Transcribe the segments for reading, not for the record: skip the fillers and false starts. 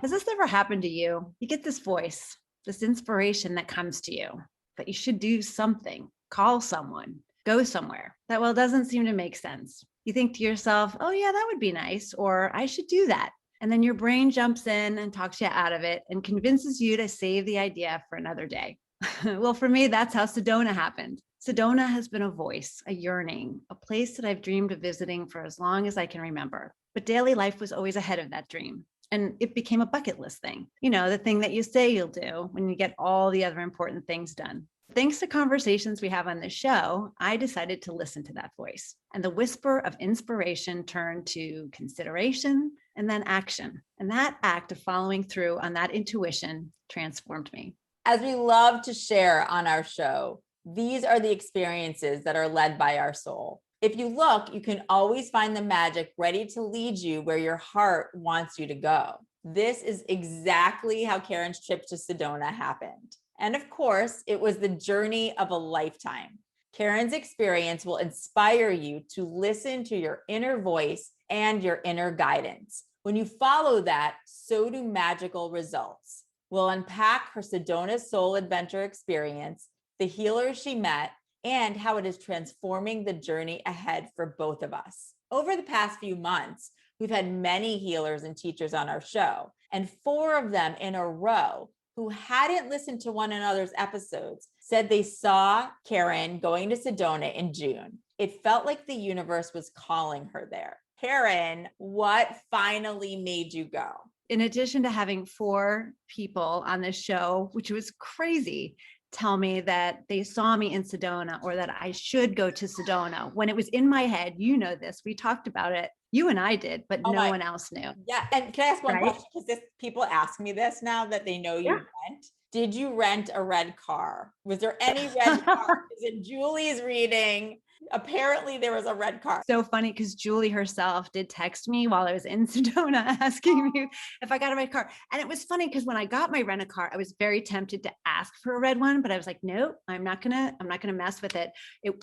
Has this ever happened to you? You get this voice, this inspiration that comes to you that you should do something, call someone, go somewhere that, well, doesn't seem to make sense. You think to yourself, oh, yeah, that would be nice, or I should do that. And then your brain jumps in and talks you out of it and convinces you to save the idea for another day. Well, for me, that's how Sedona happened. Sedona has been a voice, a yearning, a place that I've dreamed of visiting for as long as I can remember. But daily life was always ahead of that dream. And it became a bucket list thing, the thing that you say you'll do when you get all the other important things done. Thanks to conversations we have on this show, I decided to listen to that voice. And the whisper of inspiration turned to consideration and then action. And that act of following through on that intuition transformed me. As we love to share on our show, these are the experiences that are led by our soul. If you look, you can always find the magic ready to lead you where your heart wants you to go. This is exactly how Karen's trip to Sedona happened. And of course, it was the journey of a lifetime. Karen's experience will inspire you to listen to your inner voice and your inner guidance. When you follow that, so do magical results. We'll unpack her Sedona soul adventure experience, the healers she met, and how it is transforming the journey ahead for both of us. Over the past few months, we've had many healers and teachers on our show, and 4 of them in a row who hadn't listened to one another's episodes said they saw Karen going to Sedona in June. It felt like the universe was calling her there. Karen, what finally made you go? In addition to having 4 people on this show, which was crazy, tell me that they saw me in Sedona or that I should go to Sedona when it was in my head. You know this. We talked about it. You and I did, but no one else knew. Yeah. And can I ask one question? Because people ask me this now that they know you went. Did you rent a red car? Was there any red car? Is it Julie's reading? Apparently there was a red car. So funny because Julie herself did text me while I was in Sedona asking me if I got a red car. And it was funny because when I got my rent a car, I was very tempted to ask for a red one, but I was like, nope, I'm not gonna mess with it.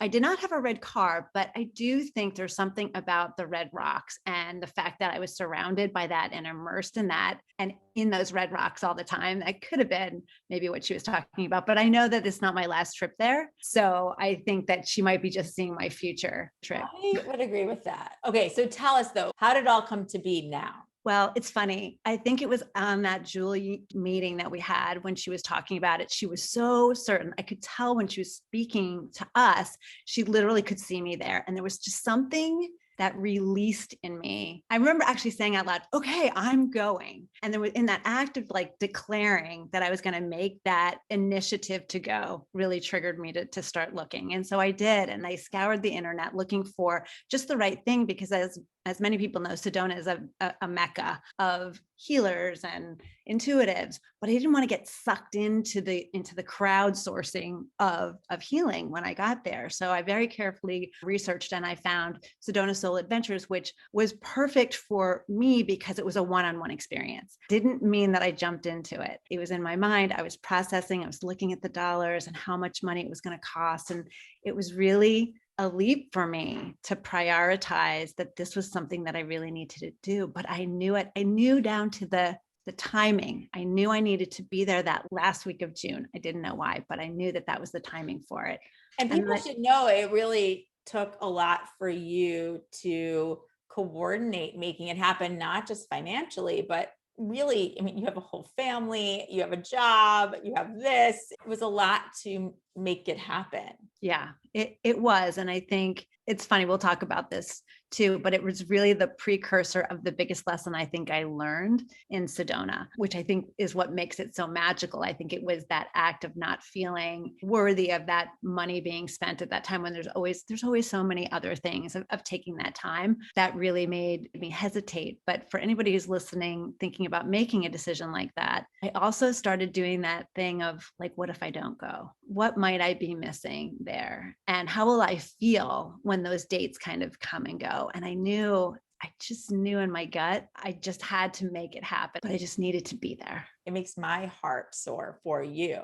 I did not have a red car, but I do think there's something about the red rocks and the fact that I was surrounded by that and immersed in that and in those red rocks all the time. That could have been maybe what she was talking about, but I know that it's not my last trip there. So I think that she might be just seeing my future trip. I would agree with that. Okay. So tell us though, how did it all come to be now? Well, it's funny. I think it was on that Julie meeting that we had when she was talking about it. She was so certain. I could tell when she was speaking to us, she literally could see me there. And there was just something that released in me. I remember actually saying out loud, okay, I'm going. And there was in that act of like declaring that I was going to make that initiative to go really triggered me to start looking. And so I did. And I scoured the internet looking for just the right thing, because as many people know, Sedona is a mecca of healers and intuitives, but I didn't want to get sucked into the crowdsourcing of healing when I got there. So I very carefully researched and I found Sedona Soul Adventures, which was perfect for me because it was a one-on-one experience. Didn't mean that I jumped into it. It was in my mind. I was processing, I was looking at the dollars and how much money it was going to cost. And it was really a leap for me to prioritize that this was something that I really needed to do. But I knew it. I knew down to the timing. I knew I needed to be there that last week of June. I didn't know why, but I knew that was the timing for it. And people should know it really took a lot for you to coordinate making it happen, not just financially, but really, I mean, you have a whole family, you have a job, you have this. It was a lot to make it happen. Yeah, it was. And I think it's funny, we'll talk about this too, but it was really the precursor of the biggest lesson I think I learned in Sedona, which I think is what makes it so magical. I think it was that act of not feeling worthy of that money being spent at that time when there's always so many other things of taking that time that really made me hesitate. But for anybody who's listening, thinking about making a decision like that, I also started doing that thing of like, what if I don't go? What might I be missing there? And how will I feel when those dates kind of come and go? And I just knew in my gut, I just had to make it happen, but I just needed to be there. It makes my heart soar for you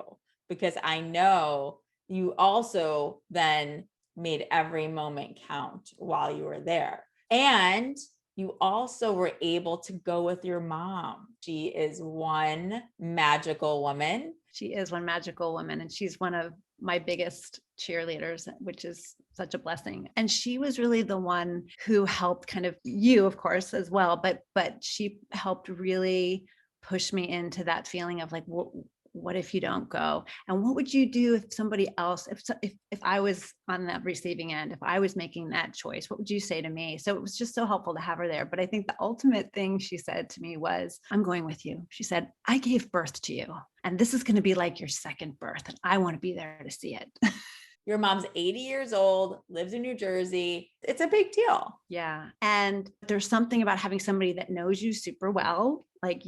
because I know you also then made every moment count while you were there. And You also were able to go with your mom. She is one magical woman. She is one magical woman, and she's one of my biggest cheerleaders, which is such a blessing. And she was really the one who helped kind of, you, of course, as well, but she helped really push me into that feeling of like, what if you don't go? And what would you do if somebody else, if I was on that receiving end, if I was making that choice, what would you say to me? So it was just so helpful to have her there. But I think the ultimate thing she said to me was, I'm going with you. She said, I gave birth to you, and this is going to be like your second birth, and I want to be there to see it. Your mom's 80 years old, lives in New Jersey. It's a big deal. Yeah. And there's something about having somebody that knows you super well, like,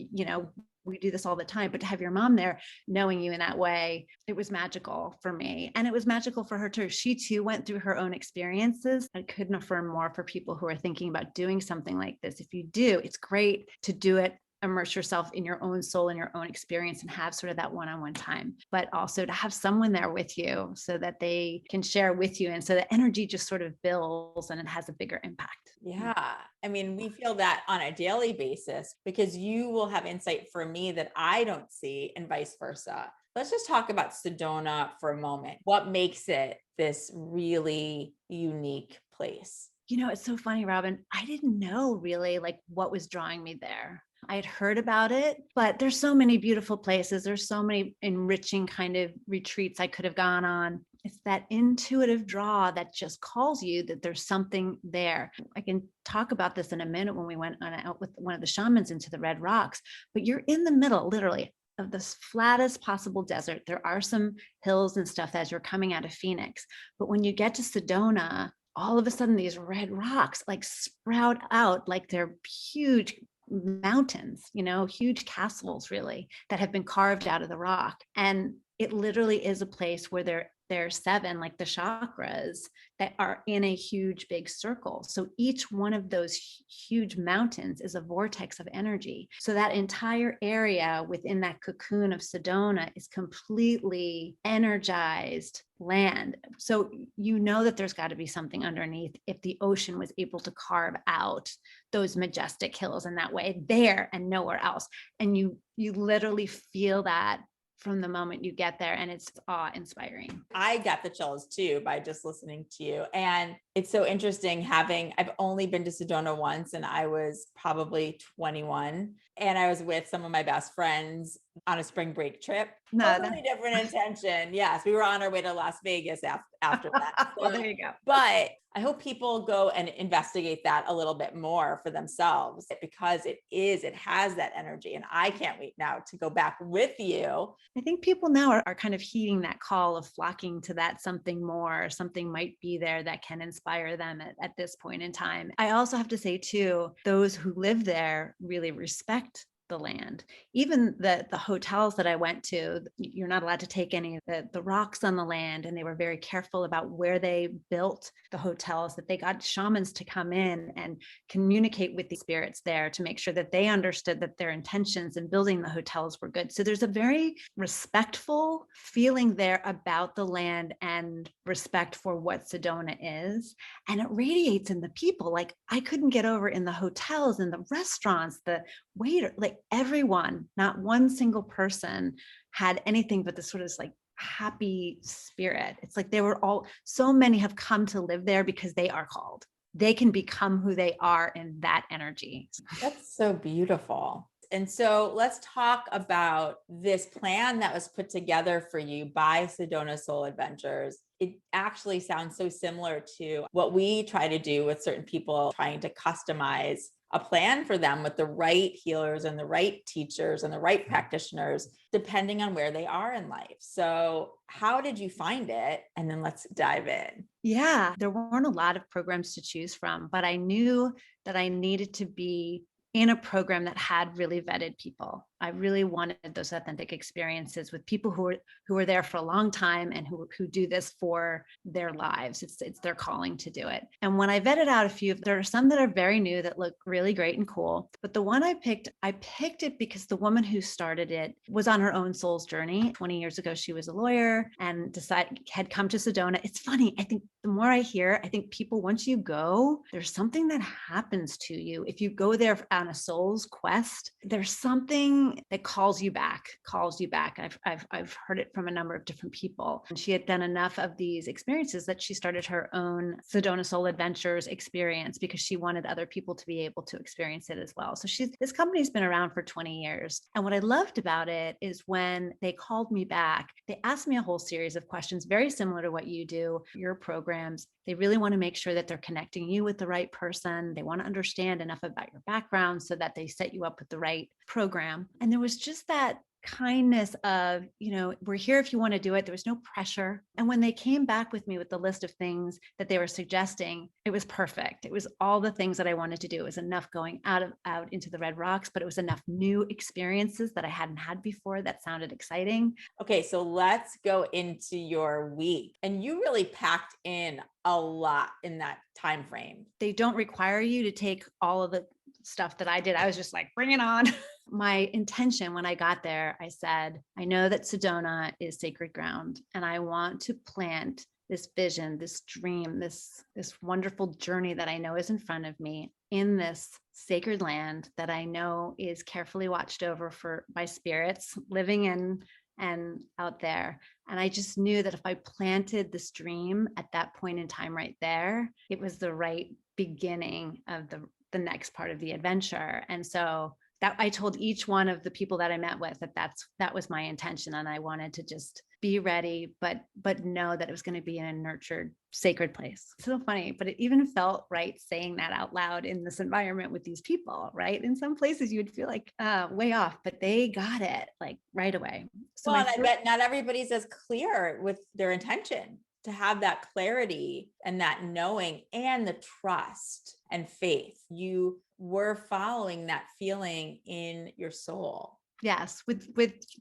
we do this all the time, but to have your mom there knowing you in that way, it was magical for me. And it was magical for her too. She too went through her own experiences. I couldn't affirm more for people who are thinking about doing something like this. If you do, it's great to do it, immerse yourself in your own soul and your own experience and have sort of that one-on-one time, but also to have someone there with you so that they can share with you. And so the energy just sort of builds and it has a bigger impact. Yeah. I mean, we feel that on a daily basis because you will have insight for me that I don't see and vice versa. Let's just talk about Sedona for a moment. What makes it this really unique place? It's so funny, Robin. I didn't know really like what was drawing me there. I had heard about it, but there's so many beautiful places. There's so many enriching kind of retreats I could have gone on. It's that intuitive draw that just calls you that there's something there. I can talk about this in a minute when we went out with one of the shamans into the Red Rocks, but you're in the middle, literally, of the flattest possible desert. There are some hills and stuff as you're coming out of Phoenix. But when you get to Sedona, all of a sudden these red rocks like sprout out like they're huge mountains, huge castles really that have been carved out of the rock. And it literally is a place where there's 7, like the chakras, that are in a huge big circle. So each one of those huge mountains is a vortex of energy. So that entire area within that cocoon of Sedona is completely energized land. So that there's got to be something underneath if the ocean was able to carve out those majestic hills in that way there and nowhere else. And you literally feel that from the moment you get there, and it's awe-inspiring. I got the chills too by just listening to you. And it's so interesting I've only been to Sedona once, and I was probably 21, and I was with some of my best friends on a spring break trip. Totally different intention. Yes, we were on our way to Las Vegas after that. Well, there you go. But I hope people go and investigate that a little bit more for themselves because it has that energy. And I can't wait now to go back with you. I think people now are kind of heeding that call of flocking to that something more. Something might be there that can inspire them at this point in time. I also have to say too, those who live there really respect the land. Even the hotels that I went to, you're not allowed to take any of the rocks on the land. And they were very careful about where they built the hotels, that they got shamans to come in and communicate with the spirits there to make sure that they understood that their intentions in building the hotels were good. So there's a very respectful feeling there about the land and respect for what Sedona is. And it radiates in the people. Like I couldn't get over in the hotels and the restaurants, the waiter, like everyone, not one single person had anything but this sort of like happy spirit. It's like they were all, so many have come to live there because they are called. They can become who they are in that energy. That's so beautiful. And so let's talk about this plan that was put together for you by Sedona Soul Adventures. It actually sounds so similar to what we try to do with certain people, trying to customize a plan for them with the right healers and the right teachers and the right practitioners, depending on where they are in life. So how did you find it? And then let's dive in. Yeah, there weren't a lot of programs to choose from, but I knew that I needed to be in a program that had really vetted people. I really wanted those authentic experiences with people who are there for a long time and who do this for their lives. It's their calling to do it. And when I vetted out a few, there are some that are very new that look really great and cool. But the one I picked it because the woman who started it was on her own soul's journey. 20 years ago, she was a lawyer and had come to Sedona. It's funny. I think the more I hear, I think people, once you go, there's something that happens to you. If you go there on a soul's quest, there's something that calls you back. I've heard it from a number of different people. And she had done enough of these experiences that she started her own Sedona Soul Adventures experience because she wanted other people to be able to experience it as well. So this company's been around for 20 years. And what I loved about it is when they called me back, they asked me a whole series of questions, very similar to what you do, your programs. They really want to make sure that they're connecting you with the right person. They want to understand enough about your background so that they set you up with the right program. And there was just that kindness of, we're here if you want to do it. There was no pressure. And when they came back with me with the list of things that they were suggesting, it was perfect. It was all the things that I wanted to do. It was enough going out into the Red Rocks, but it was enough new experiences that I hadn't had before that sounded exciting. Okay, so let's go into your week. And you really packed in a lot in that time frame. They don't require you to take all of the stuff that I did. I was just like, bring it on. My intention when I got there, I said, I know that Sedona is sacred ground, and I want to plant this vision, this dream, this wonderful journey that I know is in front of me in this sacred land that I know is carefully watched over by spirits living in and out there. And I just knew that if I planted this dream at that point in time right there, it was the right beginning of the next part of the adventure. And so that I told each one of the people that I met with that was my intention. And I wanted to just be ready, but know that it was going to be in a nurtured, sacred place. It's so funny, but it even felt right saying that out loud in this environment with these people, right? In some places you would feel like way off, but they got it like right away. So well, and I bet not everybody's as clear with their intention to have that clarity and that knowing and the trust and faith. You were following that feeling in your soul. Yes, with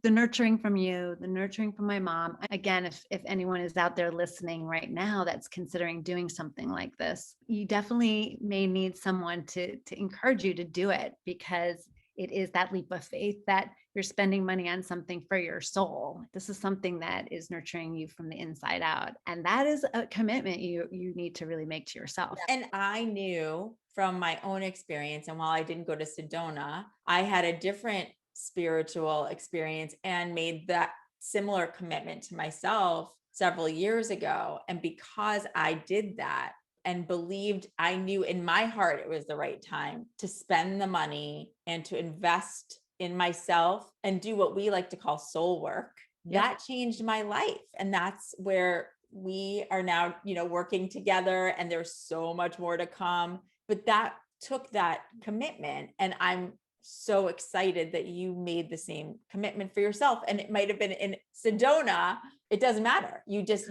the nurturing from you, the nurturing from my mom. Again, if anyone is out there listening right now that's considering doing something like this, you definitely may need someone to encourage you to do it, because it is that leap of faith that you're spending money on something for your soul. This is something that is nurturing you from the inside out. And that is a commitment you need to really make to yourself. And I knew from my own experience, and while I didn't go to Sedona, I had a different spiritual experience and made that similar commitment to myself several years ago. And because I did that and believed, I knew in my heart it was the right time to spend the money and to invest in myself and do what we like to call soul work. Yep. That changed my life. And that's where we are now, working together, and there's so much more to come. But that took that commitment, and I'm so excited that you made the same commitment for yourself. And it might have been in Sedona. It doesn't matter. You did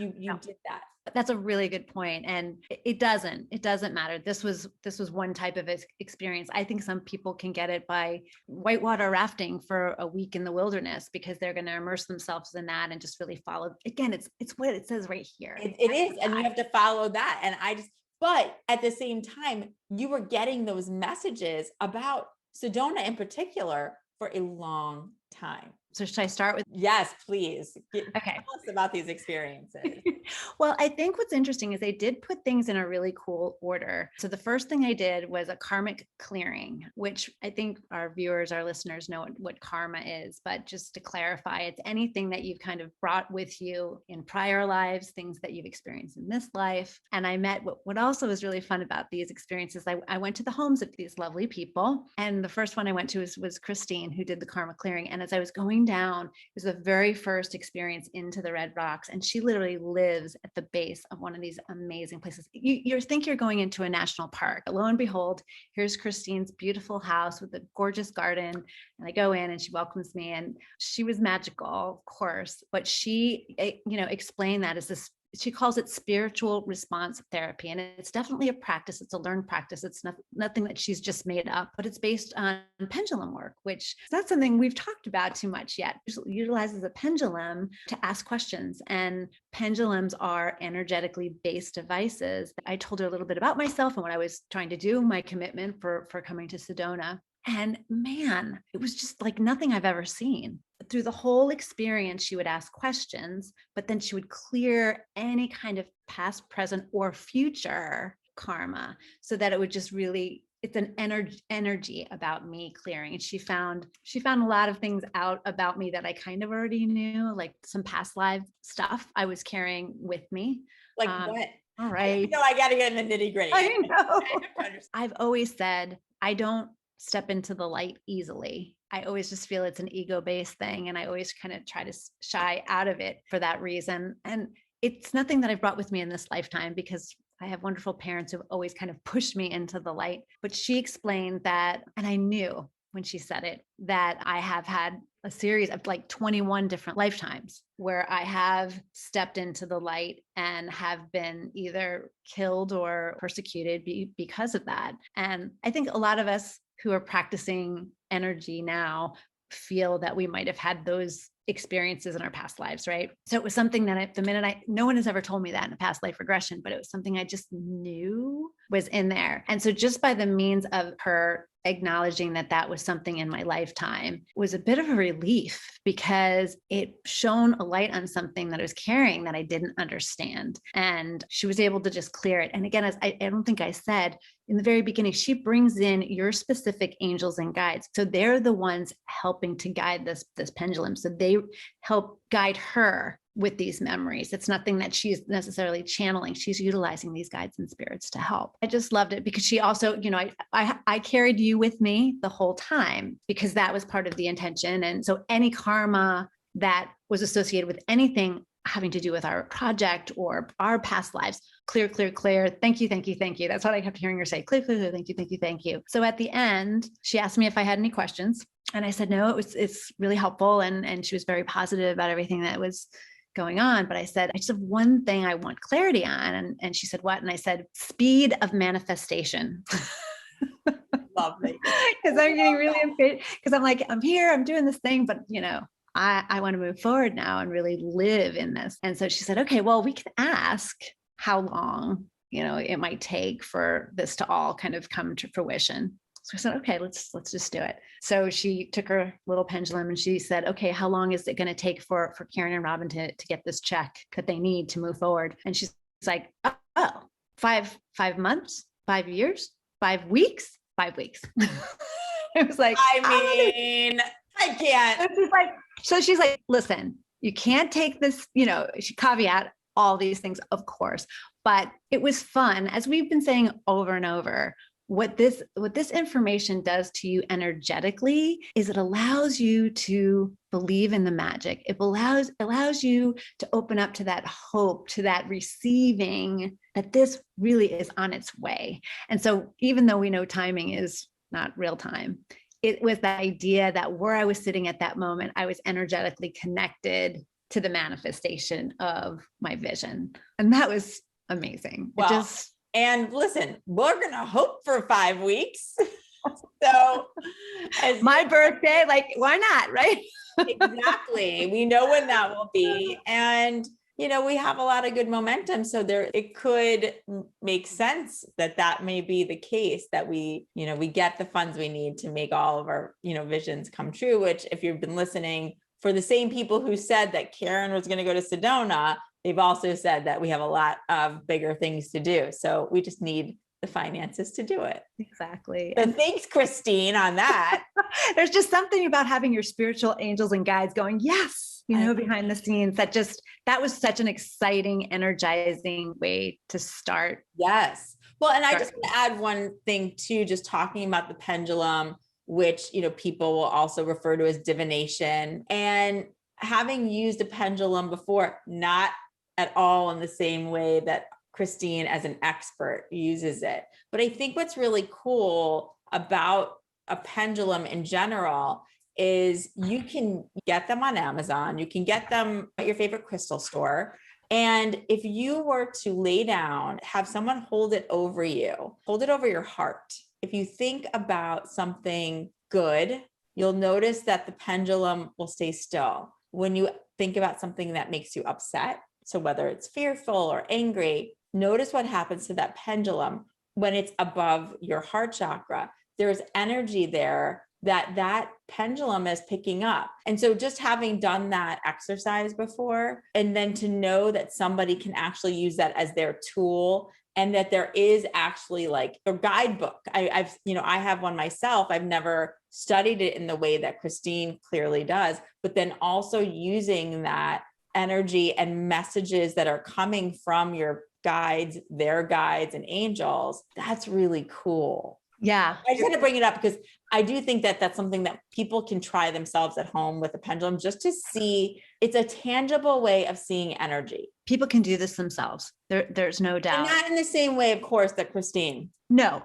that. That's a really good point. And it doesn't matter. This was one type of experience. I think some people can get it by whitewater rafting for a week in the wilderness, because they're going to immerse themselves in that and just really follow. Again, it's what it says right here. It is. And you have to follow that. And but at the same time, you were getting those messages about Sedona in particular for a long time. So should I start with? Yes, please. Okay. Tell us about these experiences. Well, I think what's interesting is they did put things in a really cool order. So the first thing I did was a karmic clearing, which I think our viewers, our listeners know what karma is. But just to clarify, it's anything that you've kind of brought with you in prior lives, things that you've experienced in this life. And I met what also was really fun about these experiences. I went to the homes of these lovely people. And the first one I went to was Christine, who did the karma clearing. And as I was going down, it was the very first experience into the Red Rocks. And she literally lives at the base of one of these amazing places. You think you're going into a national park. Lo and behold, here's Christine's beautiful house with a gorgeous garden. And I go in and she welcomes me, and she was magical, of course, but she, explained that as this she calls it spiritual response therapy. And it's definitely a practice. It's a learned practice. It's nothing that she's just made up, but it's based on pendulum work, which is not something we've talked about too much yet. It utilizes a pendulum to ask questions. And pendulums are energetically based devices. I told her a little bit about myself and what I was trying to do, my commitment for coming to Sedona. And man, it was just like nothing I've ever seen. Through the whole experience, she would ask questions, but then she would clear any kind of past, present, or future karma so that it would just really, it's an energy about me clearing. And she found a lot of things out about me that I kind of already knew, like some past life stuff I was carrying with me. Like what? All right. I got to get in the nitty gritty. I know. I've always said, I don't step into the light easily. I always just feel it's an ego-based thing. And I always kind of try to shy out of it for that reason. And it's nothing that I've brought with me in this lifetime because I have wonderful parents who've always kind of pushed me into the light. But she explained that, and I knew when she said it, that I have had a series of like 21 different lifetimes where I have stepped into the light and have been either killed or persecuted because of that. And I think a lot of us who are practicing energy now feel that we might have had those experiences in our past lives, right? So it was something that no one has ever told me that in a past life regression, but it was something I just knew was in there. And so just by the means of her acknowledging that that was something in my lifetime was a bit of a relief because it shone a light on something that I was carrying that I didn't understand. And she was able to just clear it. And again, as I don't think I said in the very beginning, she brings in your specific angels and guides. So they're the ones helping to guide this pendulum. So they help guide her with these memories. It's nothing that she's necessarily channeling. She's utilizing these guides and spirits to help. I just loved it because she also, I carried you with me the whole time because that was part of the intention. And so any karma that was associated with anything having to do with our project or our past lives, clear, clear, clear. Thank you, thank you, thank you. That's what I kept hearing her say, clear, clear, clear, thank you, thank you, thank you. So at the end, she asked me if I had any questions. And I said, no, it's really helpful. And she was very positive about everything that was going on. But I said, I just have one thing I want clarity on. And she said, what? And I said, speed of manifestation. Lovely. Because I'm getting really impatient because I'm like, I'm here, I'm doing this thing, but I want to move forward now and really live in this. And so she said, okay, well, we can ask how long, it might take for this to all kind of come to fruition. So I said, okay, let's just do it. So she took her little pendulum and she said, okay, how long is it going to take for Karen and Robin to get this check that they need to move forward? And she's like, oh, 5 months, 5 years, 5 weeks, 5 weeks. It was like, I can't. So she's like, listen, you can't take this, she caveat all these things, of course, but it was fun. As we've been saying over and over, what this information does to you energetically is it allows you to believe in the magic. It allows you to open up to that hope, to that receiving that this really is on its way. And so even though we know timing is not real time, it was the idea that where I was sitting at that moment, I was energetically connected to the manifestation of my vision. And that was amazing. Well, and listen, we're going to hope for 5 weeks. So my birthday, like, why not? Right? Exactly. We know when that will be. And, we have a lot of good momentum. So it could make sense that may be the case, that we get the funds we need to make all of our, visions come true, which if you've been listening, for the same people who said that Karen was going to go to Sedona, they've also said that we have a lot of bigger things to do. So we just need the finances to do it. Exactly. So thanks, Christine, on that. There's just something about having your spiritual angels and guides going, yes, behind the scenes, that was such an exciting, energizing way to start. Yes. Well, and I just want to add one thing too, just talking about the pendulum, which, people will also refer to as divination, and having used a pendulum before, not at all in the same way that Christine as an expert uses it. But I think what's really cool about a pendulum in general is you can get them on Amazon. You can get them at your favorite crystal store. And if you were to lay down, have someone hold it over you, hold it over your heart. If you think about something good, you'll notice that the pendulum will stay still. When you think about something that makes you upset, so whether it's fearful or angry, notice what happens to that pendulum when it's above your heart chakra. There's energy there that pendulum is picking up. And so just having done that exercise before, and then to know that somebody can actually use that as their tool, and that there is actually like a guidebook. I have one myself. I've never studied it in the way that Christine clearly does, but then also using that energy and messages that are coming from your guides, their guides and angels. That's really cool. Yeah. I just had to bring it up because I do think that that's something that people can try themselves at home with a pendulum, just to see. It's a tangible way of seeing energy. People can do this themselves. There's no doubt. And not in the same way, of course, that Christine. No,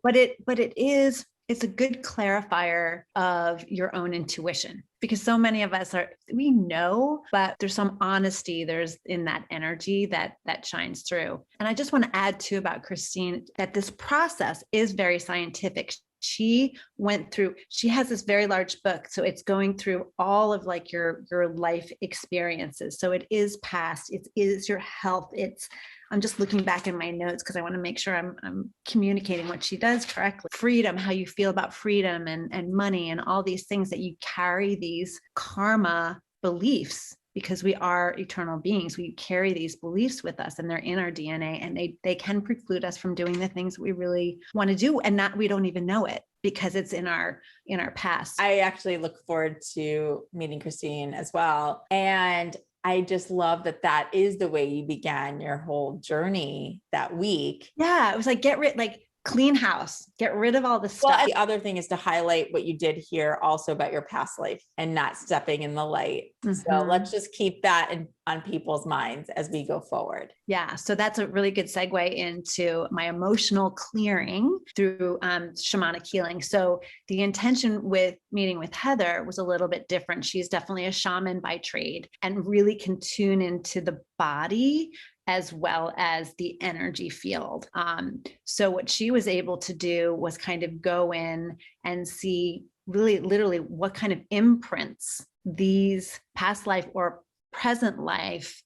but it's a good clarifier of your own intuition, because so many of us we know, but there's some honesty there's in that energy that shines through. And I just want to add too about Christine, that this process is very scientific. She has this very large book. So it's going through all of like your life experiences. So it is past, it is your health. I'm just looking back in my notes because I want to make sure I'm communicating what she does correctly. Freedom, how you feel about freedom and money and all these things, that you carry these karma beliefs, because we are eternal beings. We carry these beliefs with us, and they're in our DNA, and they can preclude us from doing the things we really want to do, and we don't even know it because it's in our past. I actually look forward to meeting Christine as well. And I just love that is the way you began your whole journey that week. Yeah. It was like, clean house, get rid of all the stuff. Well, the other thing is to highlight what you did here also about your past life and not stepping in the light. Mm-hmm. So let's just keep that on people's minds as we go forward. Yeah. So that's a really good segue into my emotional clearing through shamanic healing. So the intention with meeting with Heather was a little bit different. She's definitely a shaman by trade and really can tune into the body as well as the energy field. So what she was able to do was kind of go in and see really literally what kind of imprints these past life or present life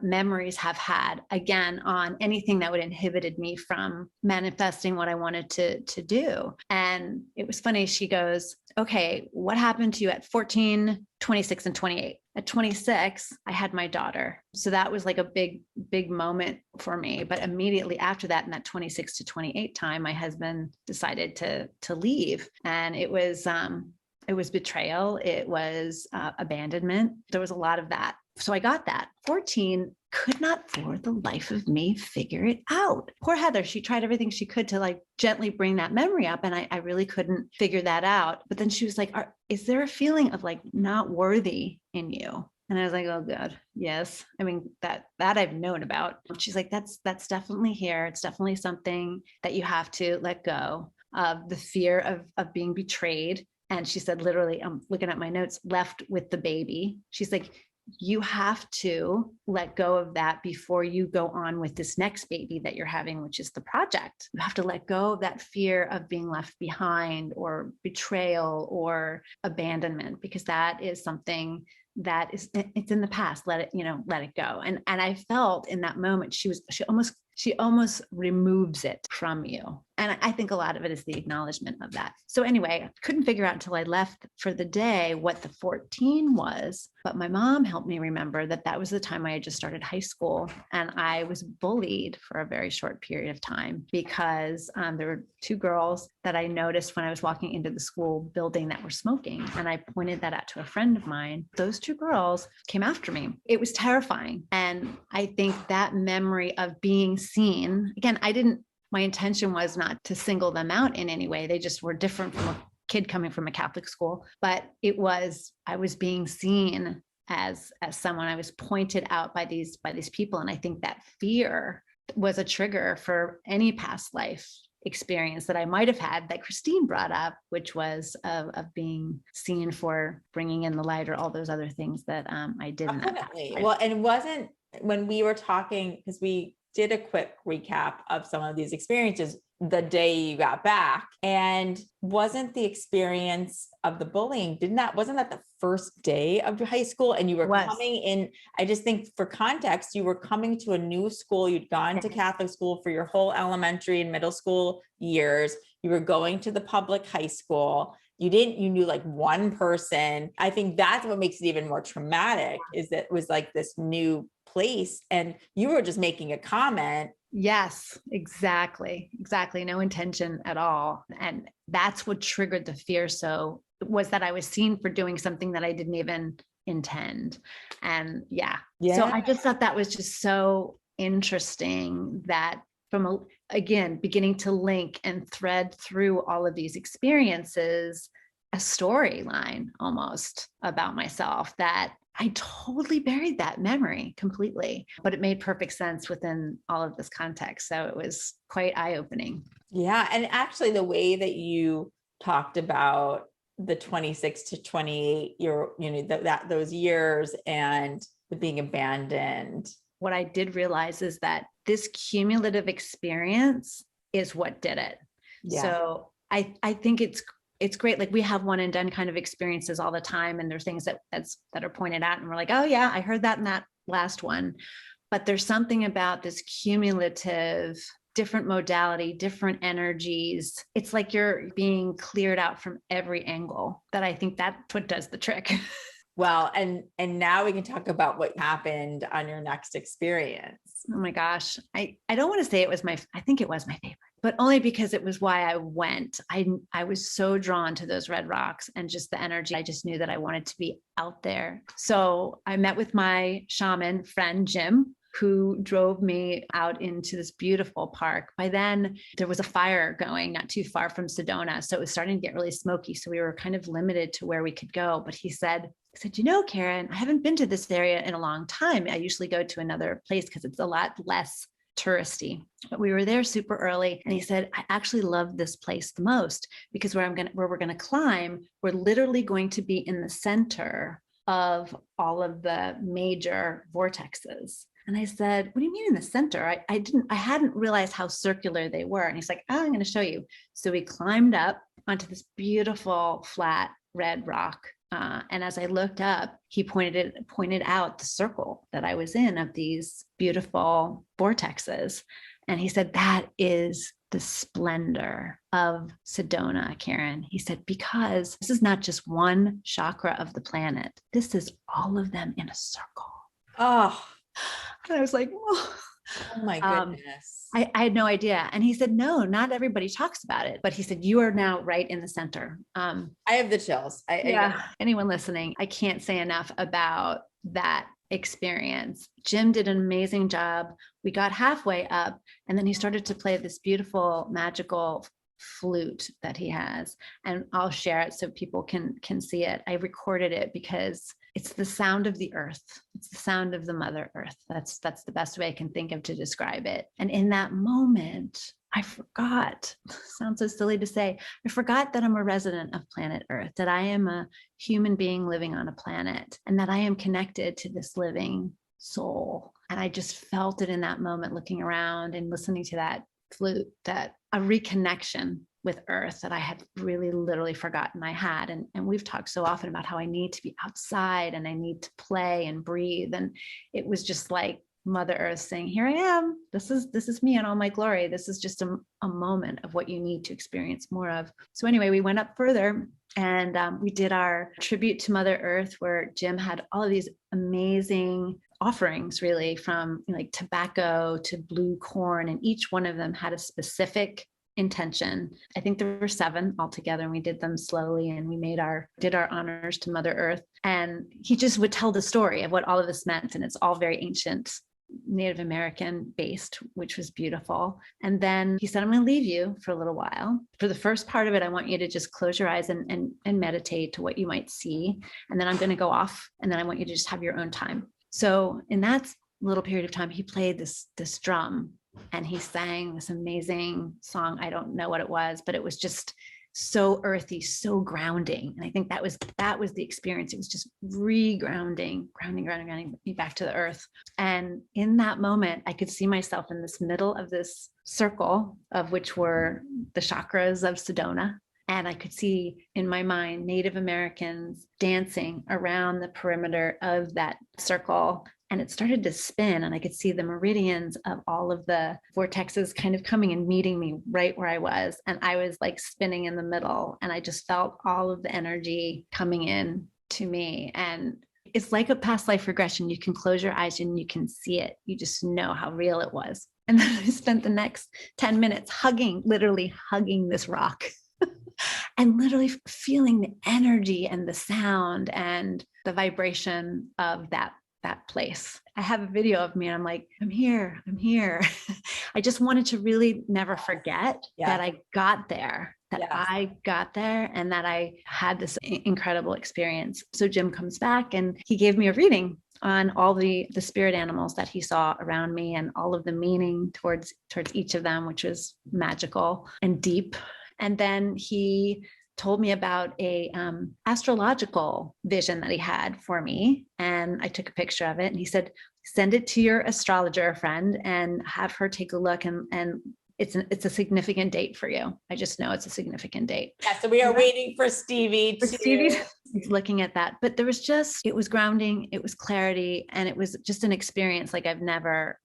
memories have had, again, on anything that would inhibited me from manifesting what I wanted to do. And it was funny. She goes, okay, what happened to you at 14, 26, and 28? At 26, I had my daughter. So that was like a big, big moment for me. But immediately after that, in that 26 to 28 time, my husband decided to leave. And it was betrayal. It was abandonment. There was a lot of that. So I got that. 14, could not for the life of me figure it out. Poor Heather, she tried everything she could to like gently bring that memory up. And I really couldn't figure that out. But then she was like, is there a feeling of like not worthy in you? And I was like, oh God, yes. I mean, that I've known about. She's like, that's definitely here. It's definitely something that you have to let go of, the fear of being betrayed. And she said, literally, I'm looking at my notes, left with the baby. She's like, you have to let go of that before you go on with this next baby that you're having, which is the project. You have to let go of that fear of being left behind or betrayal or abandonment, because that is something that it's in the past. Let it go. And I felt in that moment, she almost removes it from you. And I think a lot of it is the acknowledgement of that. So anyway, I couldn't figure out until I left for the day what the 14 was, but my mom helped me remember that was the time I had just started high school. And I was bullied for a very short period of time because there were two girls that I noticed when I was walking into the school building that were smoking. And I pointed that out to a friend of mine. Those two girls came after me. It was terrifying. And I think that memory of being seen, again, my intention was not to single them out in any way. They just were different from a kid coming from a Catholic school, but I was being seen as someone. I was pointed out by these people. And I think that fear was a trigger for any past life experience that I might have had that Christine brought up, which was of being seen for bringing in the light or all those other things that I did. Definitely. Well, and wasn't when we were talking, because we did a quick recap of some of these experiences the day you got back, and wasn't the experience of the bullying, wasn't that the first day of high school? And you were coming in, I just think for context, you were coming to a new school. You'd gone to Catholic school for your whole elementary and middle school years. You were going to the public high school. You knew like one person. I think that's what makes it even more traumatic, is that it was like this new place and you were just making a comment. Yes, exactly. Exactly. No intention at all. And that's what triggered the fear. So was that I was seen for doing something that I didn't even intend. And yeah. So I just thought that was just so interesting that from again, beginning to link and thread through all of these experiences, a storyline almost about myself that I totally buried that memory completely, but it made perfect sense within all of this context. So it was quite eye-opening. Yeah. And actually the way that you talked about the 26 to 28 those years and the being abandoned. What I did realize is that this cumulative experience is what did it. Yeah. So I think it's great. Like we have one and done kind of experiences all the time. And there's things that are pointed out and we're like, oh yeah, I heard that in that last one. But there's something about this cumulative, different modality, different energies. It's like you're being cleared out from every angle, that I think that's what does the trick. Well, and now we can talk about what happened on your next experience. Oh my gosh. I don't want to say I think it was my favorite, but only because it was why I went. I was so drawn to those red rocks and just the energy. I just knew that I wanted to be out there. So I met with my shaman friend, Jim, who drove me out into this beautiful park. By then there was a fire going not too far from Sedona. So it was starting to get really smoky. So we were kind of limited to where we could go. But he said, Karen, I haven't been to this area in a long time. I usually go to another place because it's a lot less touristy, but we were there super early. And he said, I actually love this place the most because where we're going to climb, we're literally going to be in the center of all of the major vortexes. And I said, what do you mean in the center? I hadn't realized how circular they were. And he's like, oh, I'm going to show you. So we climbed up onto this beautiful flat red rock. And as I looked up, he pointed out the circle that I was in of these beautiful vortexes. And he said, that is the splendor of Sedona, Karen. He said, because this is not just one chakra of the planet. This is all of them in a circle. Oh, and I was like, oh my goodness. I had no idea. And he said, no, not everybody talks about it. But he said, you are now right in the center. I have the chills. Anyone listening, I can't say enough about that experience. Jim did an amazing job. We got halfway up and then he started to play this beautiful, magical flute that he has. And I'll share it so people can see it. I recorded it because it's the sound of the earth. It's the sound of the Mother Earth. That's the best way I can think of to describe it. And in that moment, I forgot, sounds so silly to say, I forgot that I'm a resident of planet Earth, that I am a human being living on a planet, and that I am connected to this living soul. And I just felt it in that moment, looking around and listening to that flute, that a reconnection with Earth that I had really literally forgotten I had. And we've talked so often about how I need to be outside and I need to play and breathe. And it was just like Mother Earth saying, here I am. This is me in all my glory. This is just a moment of what you need to experience more of. So anyway, we went up further and we did our tribute to Mother Earth, where Jim had all of these amazing offerings, really, from like tobacco to blue corn. And each one of them had a specific intention. I think there were 7 altogether, and we did them slowly, and we did our honors to Mother Earth. And he just would tell the story of what all of this meant. And it's all very ancient, Native American based, which was beautiful. And then he said, I'm going to leave you for a little while. For the first part of it, I want you to just close your eyes and meditate to what you might see. And then I'm going to go off, and then I want you to just have your own time. So in that little period of time, he played this drum and he sang this amazing song. I don't know what it was, but it was just so earthy, so grounding. And I think that was the experience. It was just grounding me back to the earth. And in that moment, I could see myself in this middle of this circle, of which were the chakras of Sedona. And I could see in my mind Native Americans dancing around the perimeter of that circle. And it started to spin, and I could see the meridians of all of the vortexes kind of coming and meeting me right where I was. And I was like spinning in the middle, and I just felt all of the energy coming in to me. And it's like a past life regression. You can close your eyes and you can see it. You just know how real it was. And then I spent the next 10 minutes literally hugging this rock and literally feeling the energy and the sound and the vibration of that place. I have a video of me and I'm like, I'm here. I just wanted to really never forget that I got there, I got there, and that I had this incredible experience. So Jim comes back and he gave me a reading on all the spirit animals that he saw around me and all of the meaning towards each of them, which was magical and deep. And then he told me about a astrological vision that he had for me. And I took a picture of it, and he said, send it to your astrologer friend and have her take a look. And it's a significant date for you. I just know it's a significant date. Yeah. So we are waiting for Stevie. Stevie's looking at that, but there was it was grounding, it was clarity, and it was just an experience like I've never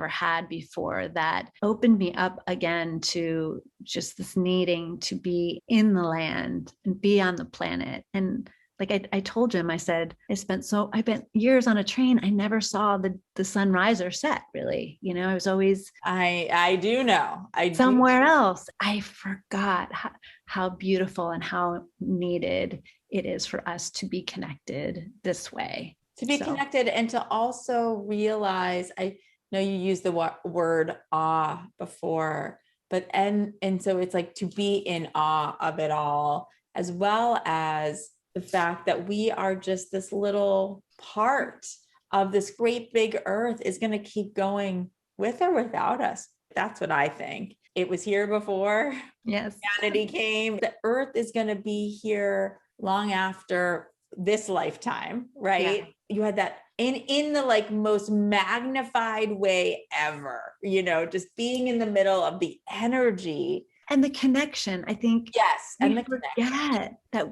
had before, that opened me up again to just this needing to be in the land and be on the planet. And like I told him, I said, I spent years on a train. I never saw the sun rise or set, really. I was always, I do know. somewhere else. I forgot how beautiful and how needed it is for us to be connected this way. To be connected, and to also realize, I know you used the word awe before, but, and so it's like to be in awe of it all, as well as the fact that we are just this little part of this great big earth is going to keep going with or without us. That's what I think. It was here before humanity came. The earth is going to be here long after this lifetime, right? Yeah. You had that in the like most magnified way ever, just being in the middle of the energy and the connection. I think and the forget that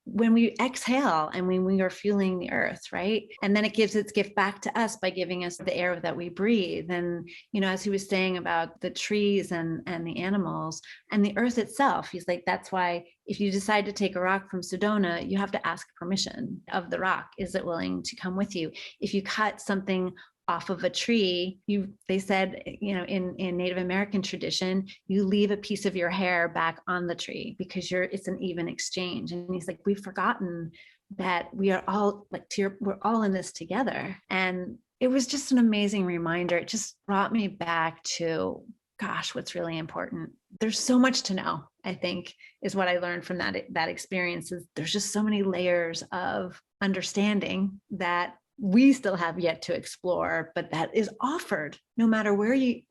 when we exhale and when we are feeling the earth, right? And then it gives its gift back to us by giving us the air that we breathe. And, as he was saying about the trees and the animals and the earth itself, he's like, that's why if you decide to take a rock from Sedona, you have to ask permission of the rock. Is it willing to come with you? If you cut something off of a tree, they said, in Native American tradition, you leave a piece of your hair back on the tree because it's an even exchange. And he's like, we've forgotten that we are all we're all in this together. And it was just an amazing reminder. It just brought me back to, gosh, what's really important. There's so much to know, I think, is what I learned from that experience. Is there's just so many layers of understanding that we still have yet to explore, but that is offered no matter where you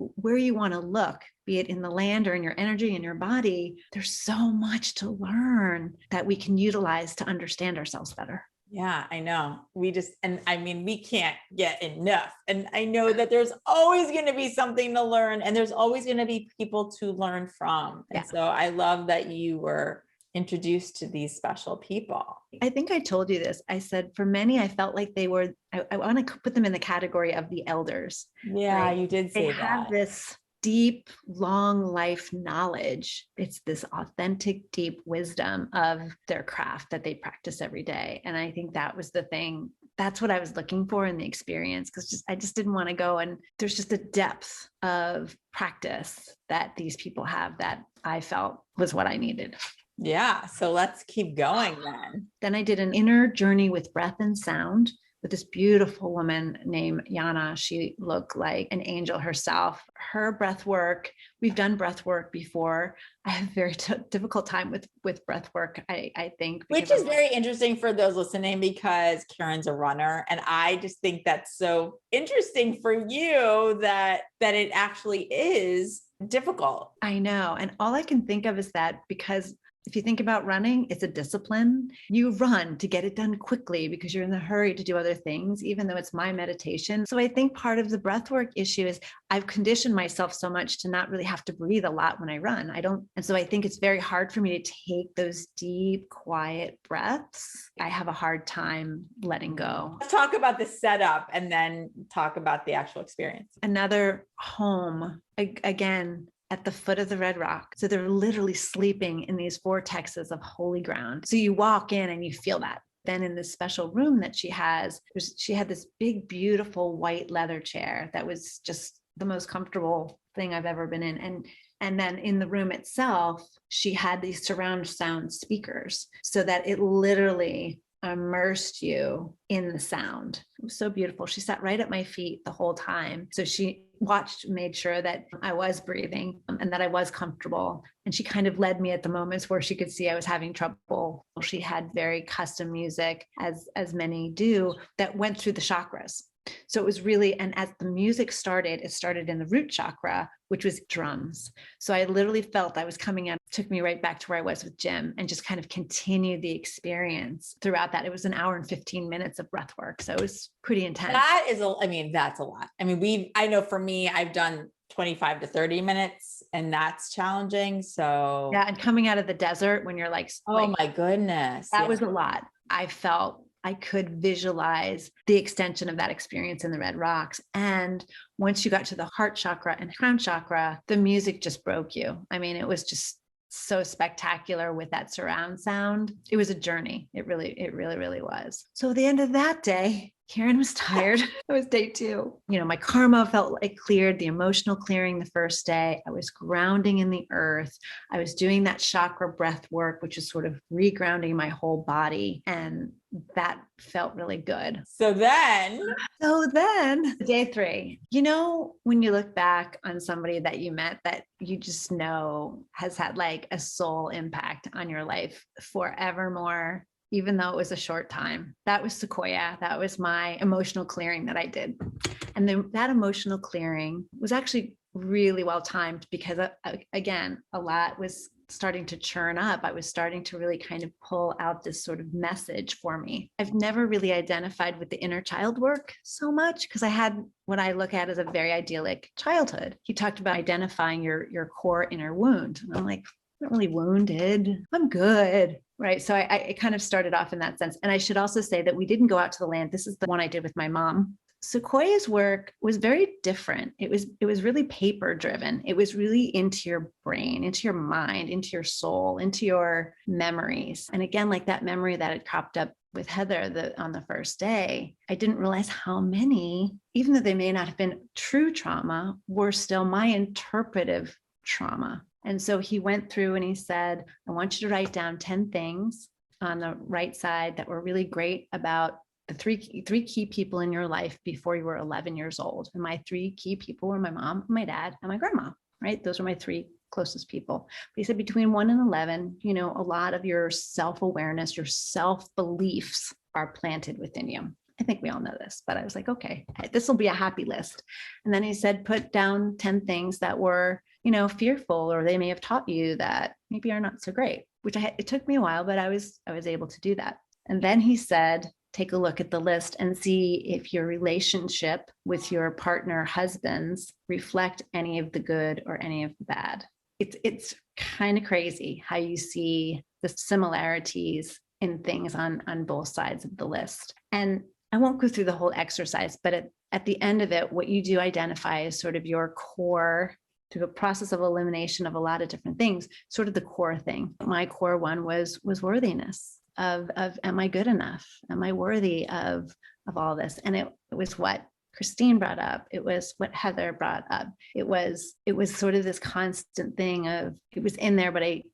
want to look, be it in the land or in your energy, in your body. There's so much to learn that we can utilize to understand ourselves better. Yeah, I know. We can't get enough. And I know that there's always going to be something to learn, and there's always going to be people to learn from. And so I love that you were introduced to these special people. I think I told you this. I said, for many, I felt like they were, I want to put them in the category of the elders. Yeah, right? You did say they have this deep, long life knowledge. It's this authentic, deep wisdom of their craft that they practice every day. And I think that was the thing. That's what I was looking for in the experience, because I just didn't want to go. And there's just a depth of practice that these people have that I felt was what I needed. Yeah. So let's keep going then. Then I did an inner journey with breath and sound with this beautiful woman named Yana. She looked like an angel herself. Her breath work, we've done breath work before. I have a very difficult time with breath work, I think. Which is very interesting for those listening, because Karen's a runner. And I just think that's so interesting for you that it actually is difficult. I know. And all I can think of is that because If you think about running, it's a discipline. You run to get it done quickly because you're in the hurry to do other things, even though it's my meditation. So I think part of the breathwork issue is I've conditioned myself so much to not really have to breathe a lot when I run. I don't. And so I think it's very hard for me to take those deep, quiet breaths. I have a hard time letting go. Let's talk about the setup and then talk about the actual experience. Another home, again, at the foot of the red rock. So they're literally sleeping in these vortexes of holy ground. So you walk in and you feel that. Then in this special room that she has, she had this big, beautiful white leather chair that was just the most comfortable thing I've ever been in. And then in the room itself, she had these surround sound speakers so that it literally immersed you in the sound. It was so beautiful. She sat right at my feet the whole time. So she watched, made sure that I was breathing and that I was comfortable. And she kind of led me at the moments where she could see I was having trouble. She had very custom music, as many do, that went through the chakras. So it was really, and as the music started, it started in the root chakra, which was drums. So I literally felt I was coming out, took me right back to where I was with Jim and just kind of continued the experience throughout that. It was an hour and 15 minutes of breath work. So it was pretty intense. That is, that's a lot. I mean, I know for me, I've done 25 to 30 minutes and that's challenging. So yeah. And coming out of the desert when you're like, oh my goodness. That was a lot. I felt I could visualize the extension of that experience in the red rocks. And once you got to the heart chakra and crown chakra, the music just broke you. I mean, it was just so spectacular with that surround sound. It was a journey. It really was. So at the end of that day, Karen was tired. It was day 2. My karma felt like cleared, the emotional clearing the first day. I was grounding in the earth. I was doing that chakra breath work, which is sort of regrounding my whole body. And that felt really good. So then day 3, when you look back on somebody that you met that you just know has had like a soul impact on your life forevermore, even though it was a short time. That was Sequoia. That was my emotional clearing that I did. And then that emotional clearing was actually really well timed because again, a lot was starting to churn up. I was starting to really kind of pull out this sort of message for me. I've never really identified with the inner child work so much because I had what I look at as a very idyllic childhood. He talked about identifying your core inner wound. And I'm like, I'm not really wounded. I'm good. Right. So I kind of started off in that sense. And I should also say that we didn't go out to the land. This is the one I did with my mom. Sequoia's work was very different. It was really paper driven. It was really into your brain, into your mind, into your soul, into your memories. And again, like that memory that had cropped up with Heather on the first day, I didn't realize how many, even though they may not have been true trauma, were still my interpretive trauma. And so he went through and he said, I want you to write down 10 things on the right side that were really great about the three key people in your life before you were 11 years old. And my 3 key people were my mom, my dad, and my grandma, right? Those are my 3 closest people. But he said between 1 and 11, a lot of your self-awareness, your self-beliefs are planted within you. I think we all know this, but I was like, okay, this will be a happy list. And then he said, put down 10 things that were, fearful, or they may have taught you that maybe are not so great, which it took me a while, but I was able to do that. And then he said, take a look at the list and see if your relationship with your partner, husbands, reflect any of the good or any of the bad. It's kind of crazy how you see the similarities in things on both sides of the list. And I won't go through the whole exercise, but at the end of it, what you do identify as sort of your core, through a process of elimination of a lot of different things, sort of the core thing. My core one was worthiness of am I good enough? Am I worthy of all this? And it was what Christine brought up. It was what Heather brought up. It was sort of this constant thing of, it was in there, but I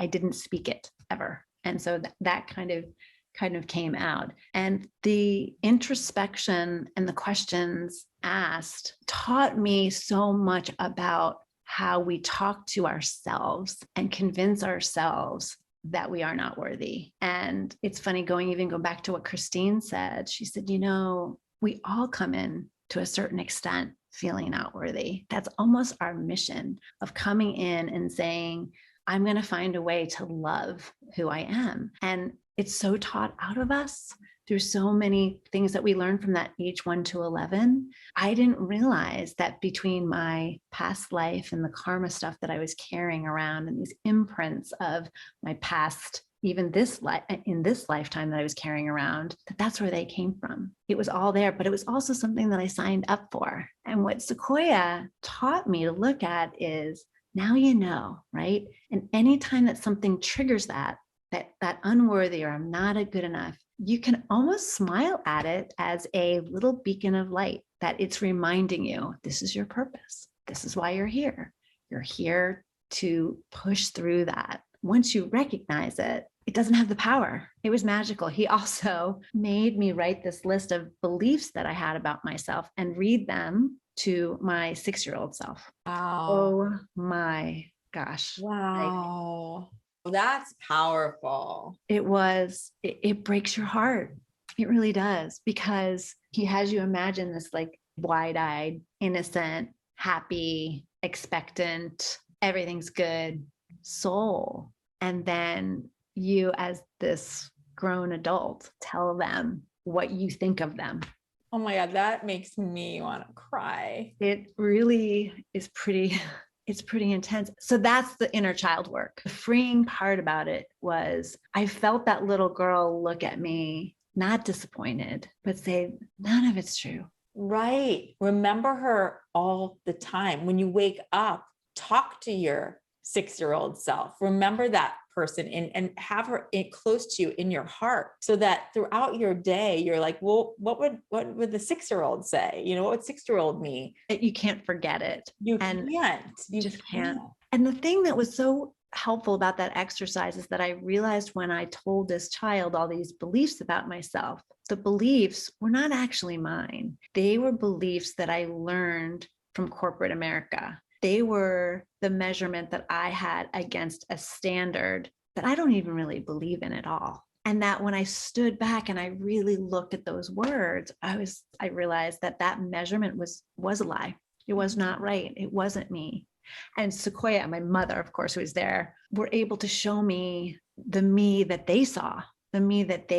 didn't speak it ever. And so that kind of came out. And the introspection and the questions asked taught me so much about how we talk to ourselves and convince ourselves that we are not worthy. And it's funny go back to what Christine said. She said, we all come in to a certain extent feeling not worthy. That's almost our mission of coming in and saying, I'm going to find a way to love who I am. And it's so taught out of us through so many things that we learn from that age 1 to 11. I didn't realize that between my past life and the karma stuff that I was carrying around and these imprints of my past, even this in this lifetime that I was carrying around, that's where they came from. It was all there, but it was also something that I signed up for. And what Sequoia taught me to look at is, now you know, right? And anytime that something triggers that unworthy, or I'm not a good enough, you can almost smile at it as a little beacon of light, that it's reminding you, this is your purpose. This is why you're here. You're here to push through that. Once you recognize it, it doesn't have the power. It was magical. He also made me write this list of beliefs that I had about myself and read them to my 6-year-old self. Wow. Oh my gosh. Wow. That's powerful. It breaks your heart. It really does, because he has you imagine this like wide-eyed, innocent, happy, expectant, everything's good soul. And then you, as this grown adult, tell them what you think of them. Oh my God, that makes me want to cry. It really is it's pretty intense. So that's the inner child work. The freeing part about it was I felt that little girl look at me, not disappointed, but say, none of it's true. Right. Remember her all the time. When you wake up, talk to your 6-year-old self. Remember that person and have her close to you in your heart, so that throughout your day, you're like, well, what would the 6-year-old say? You know, what would 6-year-old me? You can't forget it. You just can't. And the thing that was so helpful about that exercise is that I realized when I told this child all these beliefs about myself, the beliefs were not actually mine. They were beliefs that I learned from corporate America. They were the measurement that I had against a standard that I don't even really believe in at all. And that when I stood back and I really looked at those words, I realized that measurement was a lie. It was not right. It wasn't me. And Sequoia, my mother, of course, who was there, were able to show me the me that they saw, the me that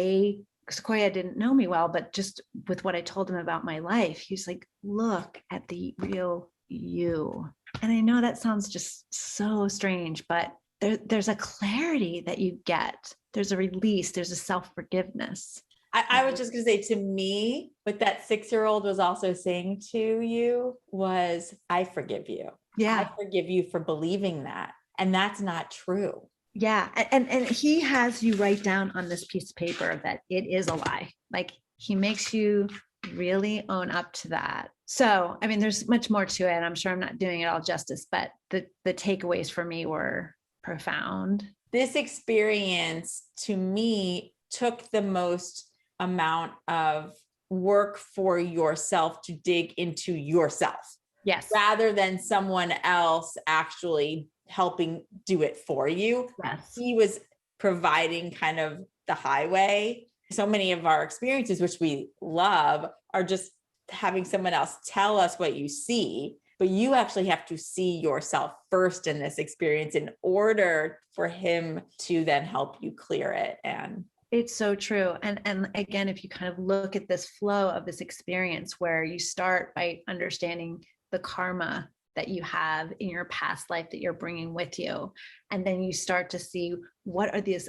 Sequoia didn't know me well, but just with what I told him about my life, he was like, look at the real you. And I know that sounds just so strange, but there's a clarity that you get. There's a release. There's a self-forgiveness. I was just going to say, to me, what that 6-year-old was also saying to you was, I forgive you. Yeah. I forgive you for believing that. And that's not true. Yeah. And he has you write down on this piece of paper that it is a lie. Like, he makes you really own up to that. So, I mean, there's much more to it. I'm sure I'm not doing it all justice, but the takeaways for me were profound. This experience, to me, took the most amount of work for yourself to dig into yourself. Yes. Rather than someone else actually helping do it for you. Yes. He was providing kind of the highway. So many of our experiences, which we love, are just having someone else tell us what you see, but you actually have to see yourself first in this experience in order for him to then help you clear it. And it's so true. And again, if you kind of look at this flow of this experience where you start by understanding the karma that you have in your past life that you're bringing with you, and then you start to see what are these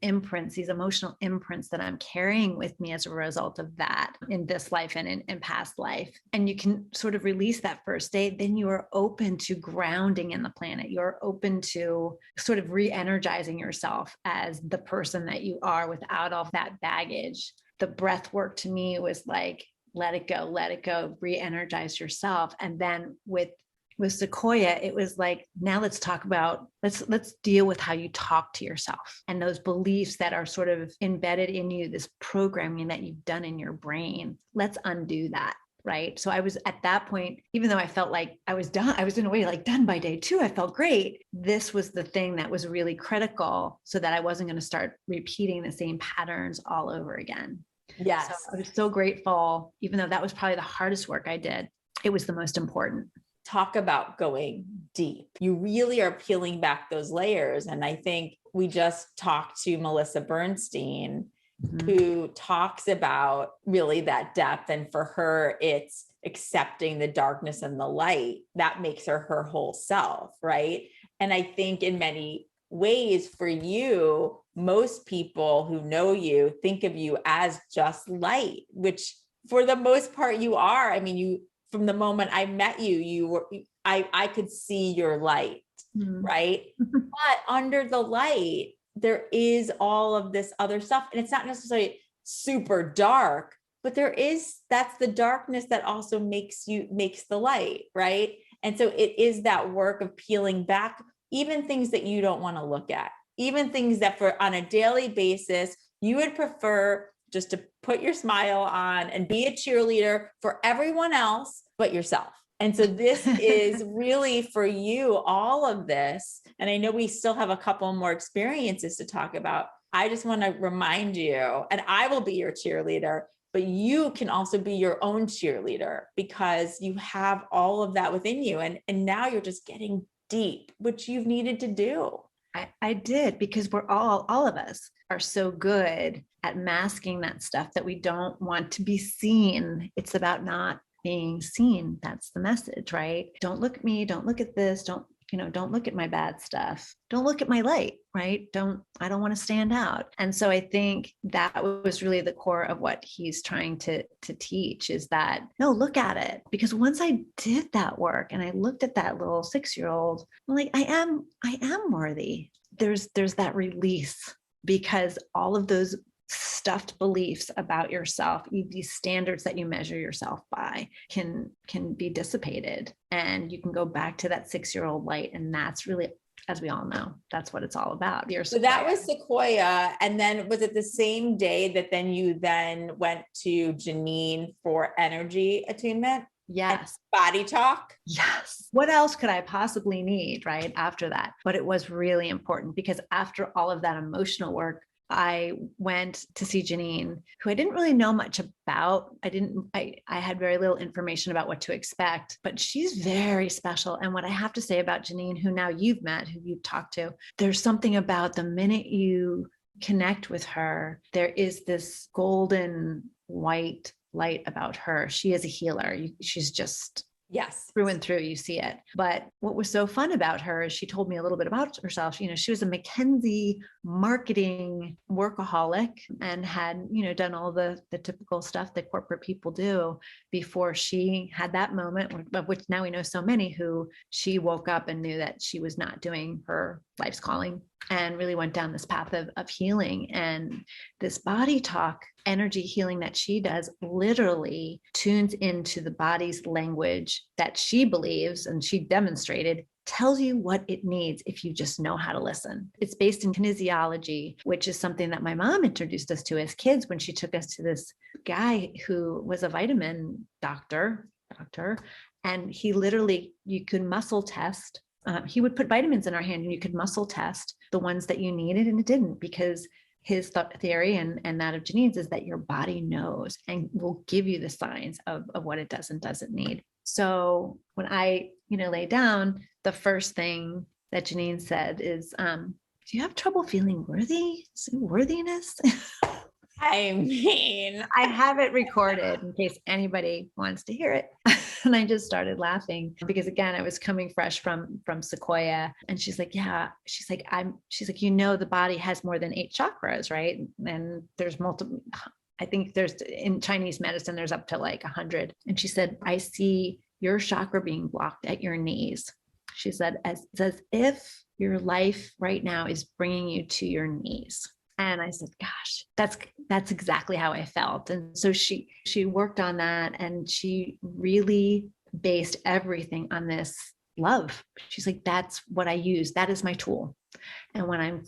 imprints, these emotional imprints that I'm carrying with me as a result of that in this life and in past life. And you can sort of release that first day, then you are open to grounding in the planet. You're open to sort of re-energizing yourself as the person that you are without all that baggage. The breath work to me was like, let it go, re-energize yourself. And then with Sequoia, it was like, now let's talk about, let's deal with how you talk to yourself and those beliefs that are sort of embedded in you, this programming that you've done in your brain. Let's undo that. Right. So I was at that point, even though I felt like I was done, I was in a way like done by day 2. I felt great. This was the thing that was really critical so that I wasn't going to start repeating the same patterns all over again. Yes. So I was so grateful, even though that was probably the hardest work I did. It was the most important. talk about going deep. You really are peeling back those layers. And I think we just talked to Melissa Bernstein, who talks about really that depth. And for her, it's accepting the darkness and the light that makes her her whole self, right? And I think in many ways for you, most people who know you think of you as just light, which for the most part you are. I mean, you, from the moment I met you, you were, I could see your light, right? But under the light, there is all of this other stuff. And it's not necessarily super dark, but that's the darkness that also makes the light, right? And so it is that work of peeling back even things that you don't want to look at, even things that on a daily basis, you would prefer just to put your smile on and be a cheerleader for everyone else but yourself. And so this is really for you, all of this. And I know we still have a couple more experiences to talk about. I just want to remind you, and I will be your cheerleader, but you can also be your own cheerleader because you have all of that within you. And now you're just getting deep, which you've needed to do. I did, because we're all of us are so good at masking that stuff that we don't want to be seen. It's about not being seen. That's the message, right? Don't look at me. Don't look at this. Don't look at my bad stuff. Don't look at my light, right? I don't want to stand out. And so I think that was really the core of what he's trying to teach, is that, no, look at it. Because once I did that work and I looked at that little 6-year-old, I'm like, I am worthy. There's that release, because all of those stuffed beliefs about yourself, these standards that you measure yourself by, can be dissipated, and you can go back to that 6-year-old light. And that's really, as we all know, that's what it's all about. So that was Sequoia. And then was it the same day that you went to Janine for energy attunement? Yes. Body talk? Yes. What else could I possibly need, right, after that? But it was really important, because after all of that emotional work, I went to see Janine, who I didn't really know much about. I had very little information about what to expect, but she's very special. And what I have to say about Janine, who now you've met, who you've talked to, there's something about the minute you connect with her, there is this golden white light about her. She is a healer. She's just, yes, through and through, you see it. But what was so fun about her is she told me a little bit about herself. She was a McKinsey marketing workaholic and had, done all the typical stuff that corporate people do before she had that moment, of which now we know so many, who she woke up and knew that she was not doing her life's calling, and really went down this path of healing. And this body talk energy healing that she does literally tunes into the body's language that she believes, and she demonstrated, tells you what it needs if you just know how to listen. It's based in kinesiology, which is something that my mom introduced us to as kids when she took us to this guy who was a vitamin doctor, and he literally, you could muscle test. He would put vitamins in our hand and you could muscle test the ones that you needed, and it didn't, because his theory and that of Janine's is that your body knows and will give you the signs of what it does and doesn't need. So when I, lay down, the first thing that Janine said is, do you have trouble feeling worthy? Worthiness? I mean, I have it recorded in case anybody wants to hear it. And I just started laughing because, again, I was coming fresh from Sequoia. And she's like, yeah, she's like, the body has more than 8 chakras, right? And there's multiple, I think there's, in Chinese medicine, there's up to like 100. And she said, I see your chakra being blocked at your knees. She said, as if your life right now is bringing you to your knees. And I said, gosh, that's exactly how I felt. And so she worked on that, and she really based everything on this love. She's like, that's what I use. That is my tool. And when I'm,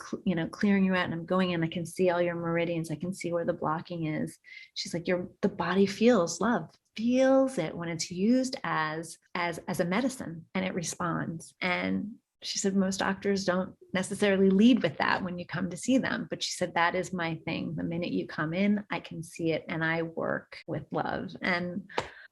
clearing you out and I'm going in, I can see all your meridians. I can see where the blocking is. She's like, the body feels love, feels it when it's used as a medicine, and it responds. And she said, most doctors don't necessarily lead with that when you come to see them. But she said, that is my thing. The minute you come in, I can see it, and I work with love. And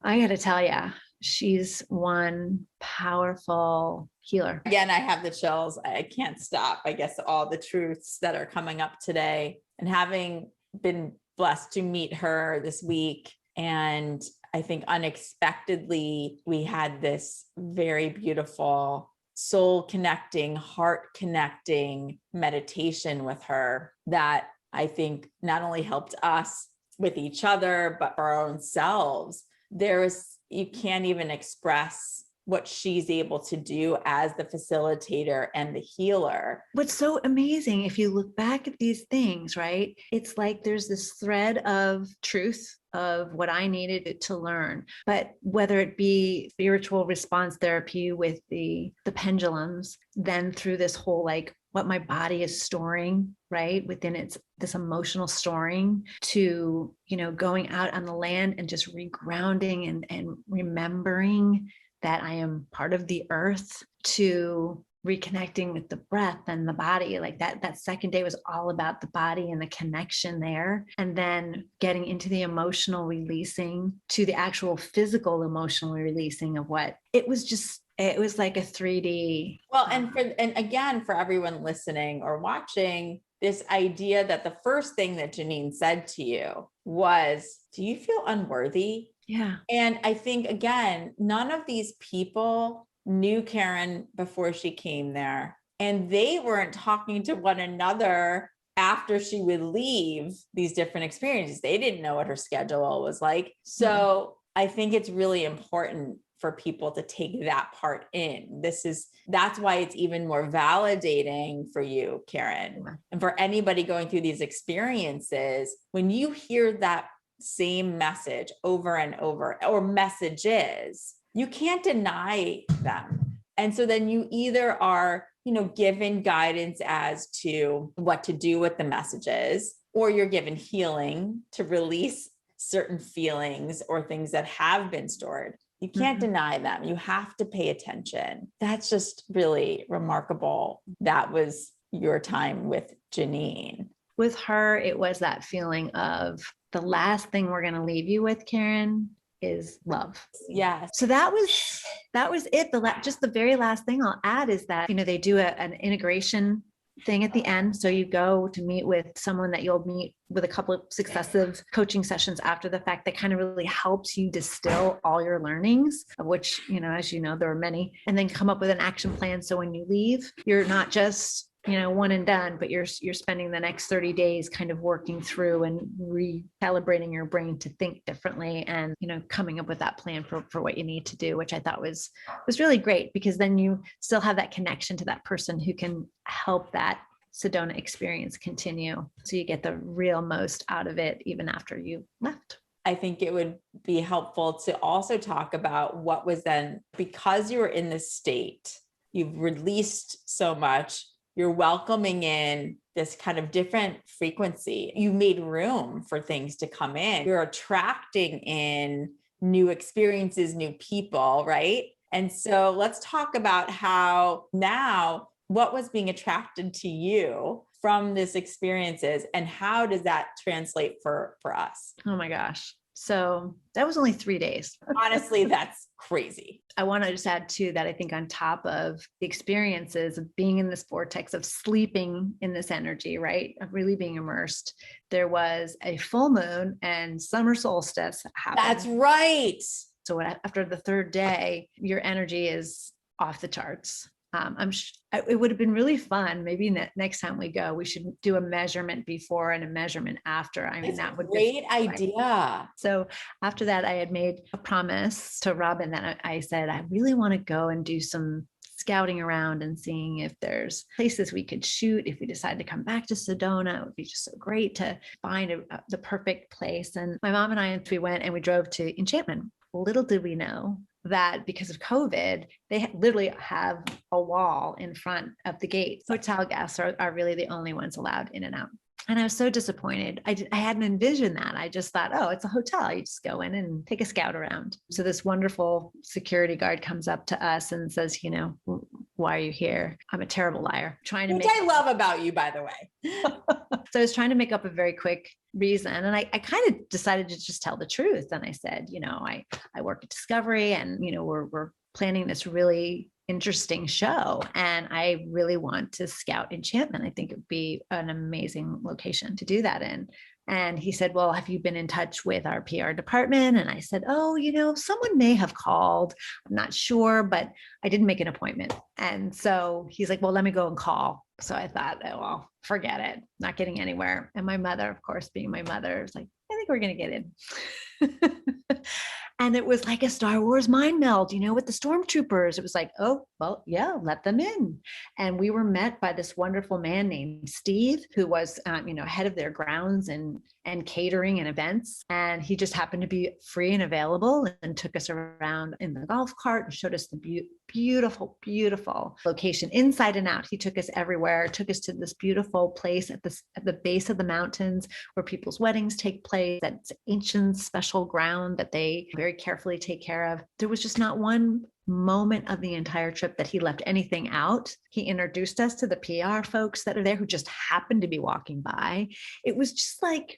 I got to tell you, she's one powerful healer. Again, I have the chills. I can't stop. I guess all the truths that are coming up today, and having been blessed to meet her this week. And I think unexpectedly, we had this very beautiful soul connecting, heart connecting meditation with her that I think not only helped us with each other, but for our own selves. You can't even express what she's able to do as the facilitator and the healer. What's so amazing, if you look back at these things, right? It's like there's this thread of truth of what I needed to learn. But whether it be spiritual response therapy with the pendulums, then through this whole like what my body is storing, right, within this emotional storing, to, going out on the land and just regrounding and remembering that I am part of the earth, to reconnecting with the breath and the body. Like that second day was all about the body and the connection there. And then getting into the emotional releasing to the actual physical emotional releasing of what it was. It was like a 3D. Well, and again, for everyone listening or watching, this idea that the first thing that Janine said to you was, do you feel unworthy? Yeah. And I think, again, none of these people knew Karen before she came there, and they weren't talking to one another after she would leave these different experiences. They didn't know what her schedule was like. So I think it's really important for people to take that part in. That's why it's even more validating for you, Karen. Yeah. And for anybody going through these experiences, when you hear that same message over and over, or messages, you can't deny them. And so then you either are, given guidance as to what to do with the messages, or you're given healing to release certain feelings or things that have been stored. You can't deny them. You have to pay attention. That's just really remarkable. That was your time with Janine. With her, it was that feeling of the last thing we're going to leave you with, Karen, is love. Yes. So that was it. Just the very last thing I'll add is that, they do an integration thing at the end. So you go to meet with someone that you'll meet with a couple of successive coaching sessions after the fact that kind of really helps you distill all your learnings, of which, as there are many, and then come up with an action plan. So when you leave, you're not just one and done, but you're spending the next 30 days kind of working through and recalibrating your brain to think differently, and coming up with that plan for what you need to do, which I thought was really great, because then you still have that connection to that person who can help that Sedona experience continue, so you get the real most out of it even after you left. I think it would be helpful to also talk about what was then, because you were in this state, you've released so much, you're welcoming in this kind of different frequency. You made room for things to come in. You're attracting in new experiences, new people, right? And so let's talk about how now, what was being attracted to you from this experiences, and how does that translate for us? Oh my gosh. So that was only 3 days. Honestly, that's crazy. I want to just add too that I think on top of the experiences of being in this vortex, of sleeping in this energy, right, of really being immersed, there was a full moon and summer solstice happening. That's right. So after the third day, your energy is off the charts. It would have been really fun. Maybe next time we go, we should do a measurement before and a measurement after. I mean, that would be a great idea. So after that, I had made a promise to Robin that I said, I really want to go and do some scouting around and seeing if there's places we could shoot. If we decide to come back to Sedona, it would be just so great to find the perfect place. And my mom and I, we went and we drove to Enchantment. Little did we know that because of COVID, they literally have a wall in front of the gate. Hotel guests are really the only ones allowed in and out. And I was so disappointed. I hadn't envisioned that. I just thought, oh, it's a hotel. You just go in and take a scout around. So this wonderful security guard comes up to us and says, why are you here? I'm a terrible liar. Which I love about you, by the way. So I was trying to make up a very quick reason. And I kind of decided to just tell the truth. And I said, I work at Discovery, and, we're planning this really interesting show, and I really want to scout Enchantment. I think it would be an amazing location to do that in. And he said, well, have you been in touch with our PR department? And I said, oh, someone may have called. I'm not sure, but I didn't make an appointment. And so he's like, well, let me go and call. So I thought, oh, well, forget it. Not getting anywhere. And my mother, of course, being my mother, was like, I think we're going to get in. And it was like a Star Wars mind meld, with the stormtroopers. It was like, oh, well, yeah, let them in. And we were met by this wonderful man named Steve, who was, head of their grounds and catering and events. And he just happened to be free and available, and took us around in the golf cart and showed us the beautiful, beautiful location inside and out. He took us everywhere, took us to this beautiful place at the base of the mountains where people's weddings take place. That's ancient, special ground that they very carefully take care of. There was just not one moment of the entire trip that he left anything out. He introduced us to the PR folks that are there, who just happened to be walking by. It was just like,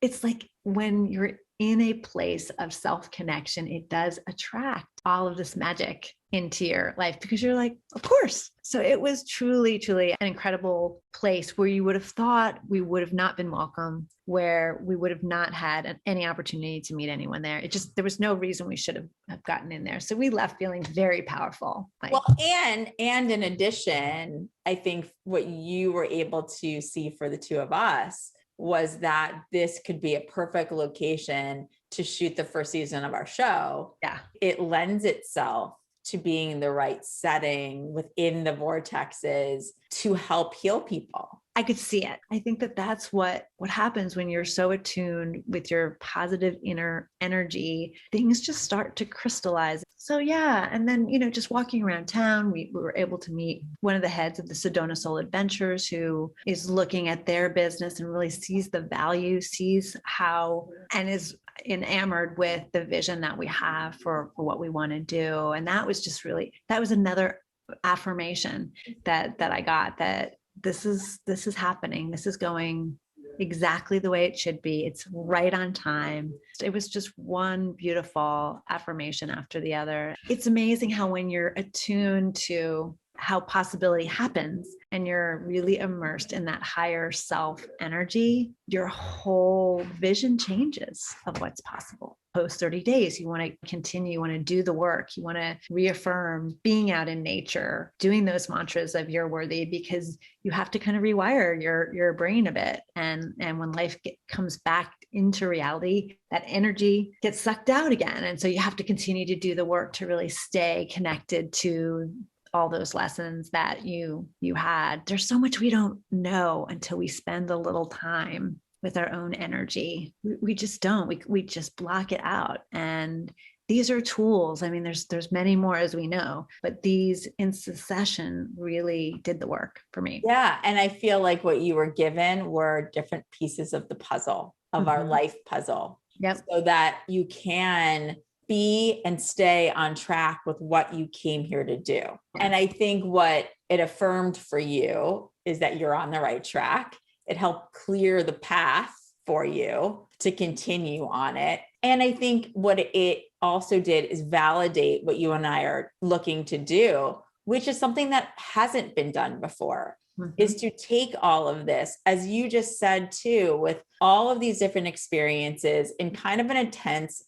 it's like when you're in a place of self-connection, it does attract all of this magic into your life, because you're like, of course. So it was truly, truly an incredible place where you would have thought we would have not been welcome, where we would have not had any opportunity to meet anyone there. There was no reason we should have gotten in there. So we left feeling very powerful. And in addition, I think what you were able to see for the two of us was that this could be a perfect location to shoot the first season of our show. Yeah. It lends itself to being the right setting within the vortexes to help heal people. I could see it. I think that that's what happens when you're so attuned with your positive inner energy. Things just start to crystallize. So yeah. And then, just walking around town, we were able to meet one of the heads of the Sedona Soul Adventures, who is looking at their business and really sees the value, sees how, and is enamored with the vision that we have for what we want to do. And that was another affirmation that I got, that this is happening. This is going exactly the way it should be. It's right on time. It was just one beautiful affirmation after the other. It's amazing how, when you're attuned to how possibility happens and you're really immersed in that higher self energy, your whole vision changes of what's possible. Post 30 days, you want to continue, you want to do the work, you want to reaffirm being out in nature, doing those mantras of you're worthy, because you have to kind of rewire your brain a bit. And when life comes back into reality, that energy gets sucked out again. And so you have to continue to do the work to really stay connected to all those lessons that you had. There's so much we don't know until we spend a little time with our own energy. We just don't. We just block it out. And these are tools. I mean, there's many more, as we know, but these in succession really did the work for me. Yeah. And I feel like what you were given were different pieces of the puzzle, of our life puzzle. Yep. So that you can be and stay on track with what you came here to do. And I think what it affirmed for you is that you're on the right track. It helped clear the path for you to continue on it. And I think what it also did is validate what you and I are looking to do, which is something that hasn't been done before, is to take all of this, as you just said too, with all of these different experiences in kind of an intense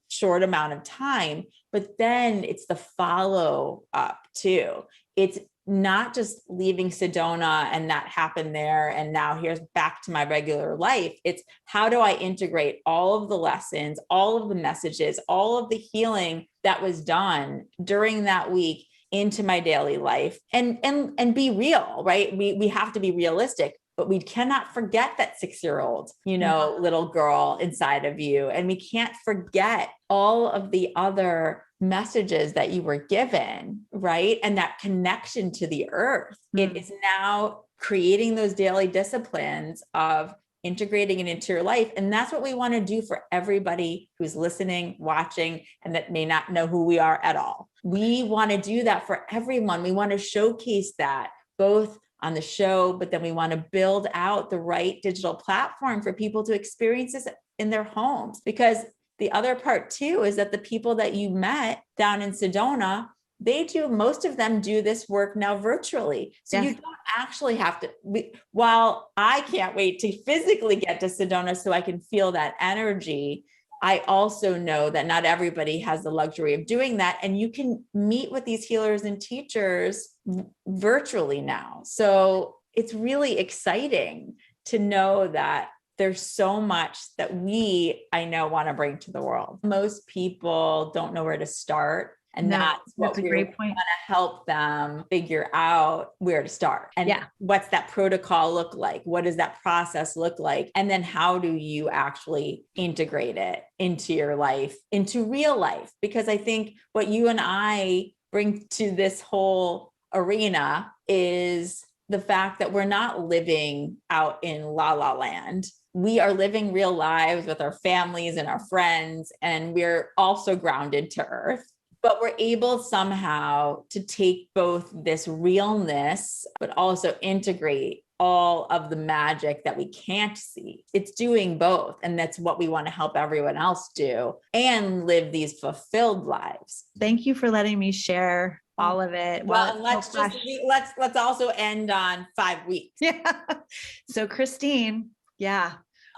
short amount of time, but then it's the follow up too. It's not just leaving Sedona and that happened there, and now here's back to my regular life. It's how do I integrate all of the lessons, all of the messages, all of the healing that was done during that week into my daily life, and be real, right? We have to be realistic, but we cannot forget that 6-year-old, little girl inside of you. And we can't forget all of the other messages that you were given, right? And that connection to the earth. It is now creating those daily disciplines of integrating it into your life. And that's what we want to do for everybody who's listening, watching, and that may not know who we are at all. We want to do that for everyone. We want to showcase that both on the show, but then we want to build out the right digital platform for people to experience this in their homes. Because the other part too is that the people that you met down in Sedona, most of them do this work now virtually. So you don't actually have to, while I can't wait to physically get to Sedona so I can feel that energy, I also know that not everybody has the luxury of doing that. And you can meet with these healers and teachers virtually now. So it's really exciting to know that there's so much that I know, want to bring to the world. Most people don't know where to start. And that's what we want to help them figure out, where to start. And what's that protocol look like? What does that process look like? And then how do you actually integrate it into your life, into real life? Because I think what you and I bring to this whole arena is the fact that we're not living out in la la land. We are living real lives with our families and our friends, and we're also grounded to earth. But we're able somehow to take both this realness, but also integrate all of the magic that we can't see. It's doing both. And that's what we want to help everyone else do, and live these fulfilled lives. Thank you for letting me share all of it. Well, let's also end on 5 weeks. Yeah. So Christine,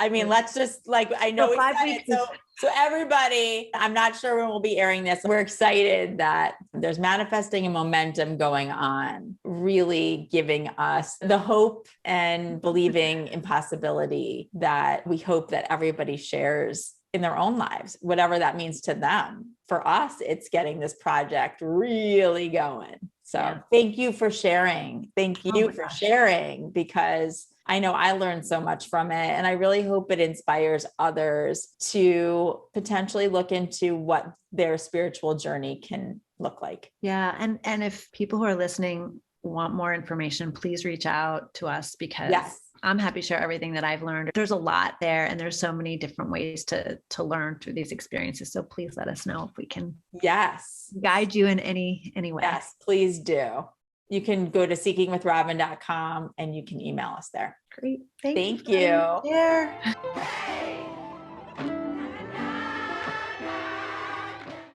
I mean, let's just I know 5 weeks. So everybody, I'm not sure when we'll be airing this. We're excited that there's manifesting and momentum going on, really giving us the hope and believing in possibility that we hope that everybody shares in their own lives, whatever that means to them. For us, it's getting this project really going. So thank you for sharing. Thank you for sharing, because I know I learned so much from it, and I really hope it inspires others to potentially look into what their spiritual journey can look like. Yeah. And if people who are listening want more information, please reach out to us, because I'm happy to share everything that I've learned. There's a lot there, and there's so many different ways to learn through these experiences. So please let us know if we can guide you in any way. Yes, please do. You can go to seekingwithrobin.com and you can email us there. Great. Thank you.